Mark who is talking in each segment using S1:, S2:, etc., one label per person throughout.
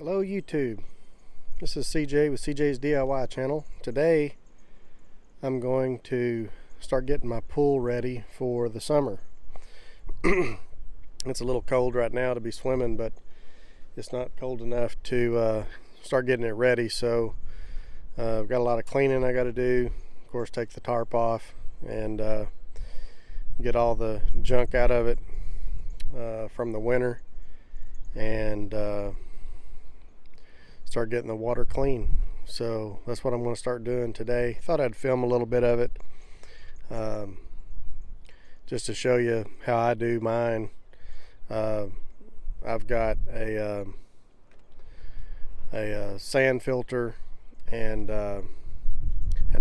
S1: Hello YouTube, this is CJ with CJ's DIY channel. Today I'm going to start getting my pool ready for the summer. It's a little cold right now to be swimming, but it's not cold enough to start getting it ready. So I've got a lot of cleaning I got to do. Of course, take the tarp off and get all the junk out of it from the winter, and start getting the water clean. So that's what I'm going to start doing today. Thought I'd film a little bit of it just to show you how I do mine. I've got a sand filter and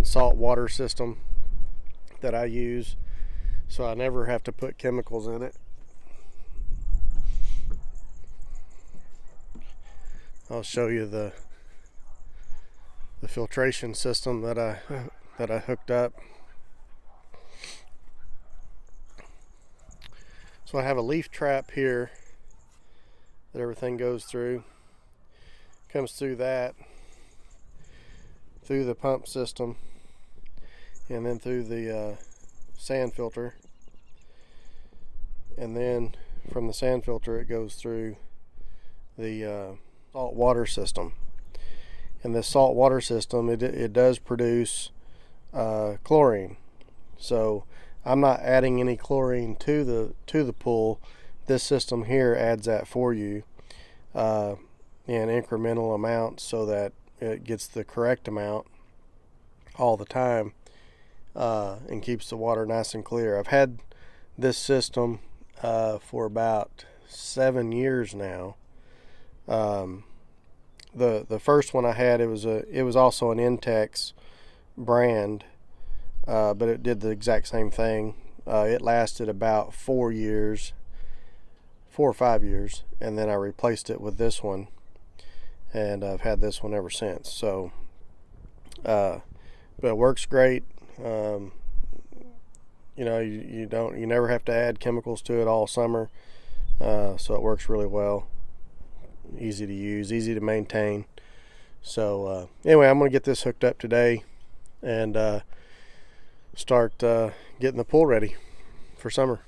S1: salt water system that I use, so I never have to put chemicals in it. I'll show you the filtration system that I hooked up. So I have a leaf trap here that everything goes through. Comes through that, through the pump system, and then through the sand filter, and then from the sand filter it goes through the salt water system. And this salt water system, it does produce chlorine. So I'm not adding any chlorine to the pool. This system here adds that for you in incremental amounts, so that it gets the correct amount all the time and keeps the water nice and clear. I've had this system for about 7 years now. The first one I had, it was also an Intex brand, but it did the exact same thing. It lasted about 4 or 5 years, and then I replaced it with this one, and I've had this one ever since. So but it works great. You know, you never have to add chemicals to it all summer, so it works really well. Easy to use, easy to maintain. So anyway, I'm going to get this hooked up today and start getting the pool ready for summer.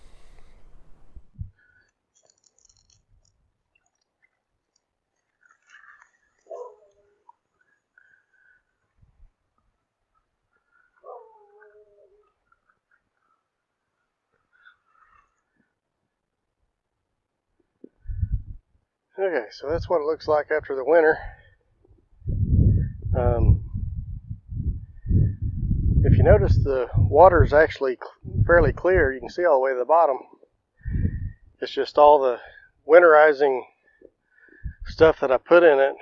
S1: Okay, so that's what it looks like after the winter. If you notice, the water is actually fairly clear. You can see all the way to the bottom. It's just all the winterizing stuff that I put in it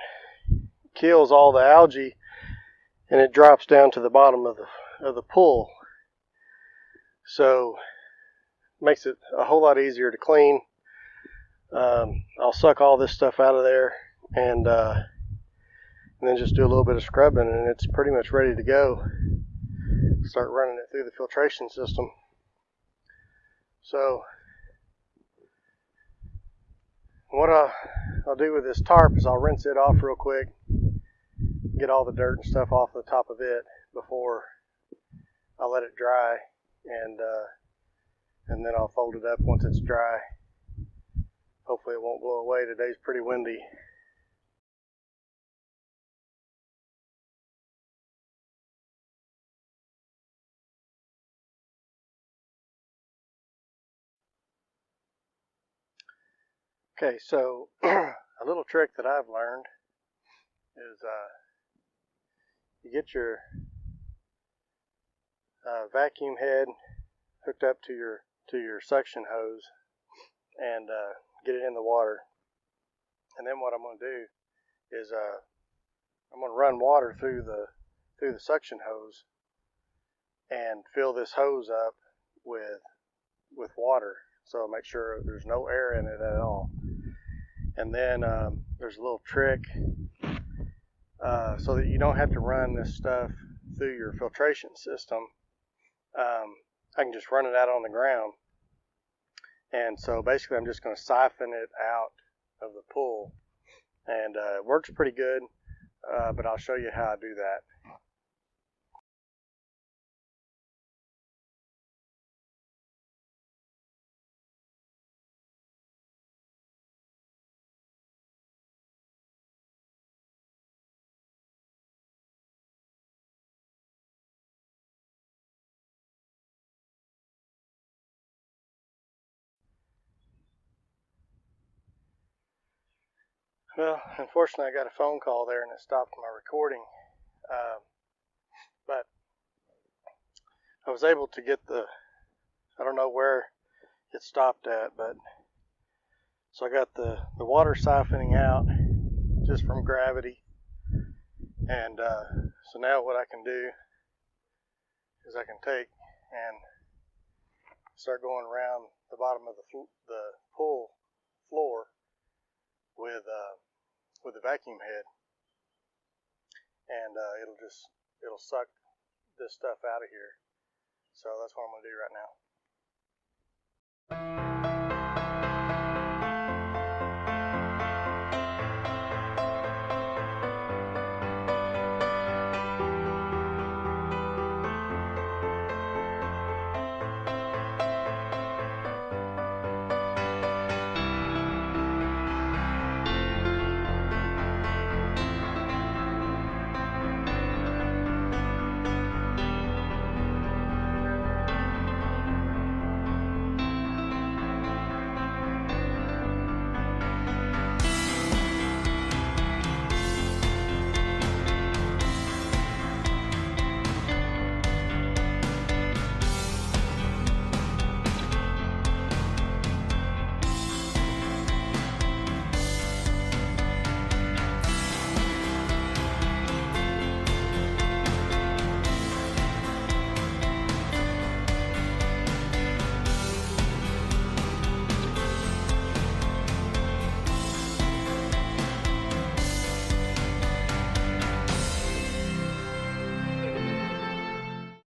S1: kills all the algae, and it drops down to the bottom of the pool. So it makes it a whole lot easier to clean. I'll suck all this stuff out of there and then just do a little bit of scrubbing, and it's pretty much ready to go. Start running it through the filtration system. So what I'll do with this tarp is I'll rinse it off real quick, get all the dirt and stuff off the top of it before I let it dry, and then I'll fold it up once it's dry. Hopefully it won't blow away. Today's pretty windy. Okay, so a little trick that I've learned is you get your vacuum head hooked up to your suction hose and get it in the water. And then what I'm going to do is I'm going to run water through the suction hose and fill this hose up with water. So make sure there's no air in it at all. And then there's a little trick so that you don't have to run this stuff through your filtration system. I can just run it out on the ground. And so basically I'm just going to siphon it out of the pool and it works pretty good, but I'll show you how I do that. Well, unfortunately, I got a phone call there and it stopped my recording. But I was able to get I don't know where it stopped at, but so I got the water siphoning out just from gravity. And so now what I can do is I can take and start going around the bottom of the pool floor with the vacuum head, and it'll suck this stuff out of here. So that's what I'm going to do right now.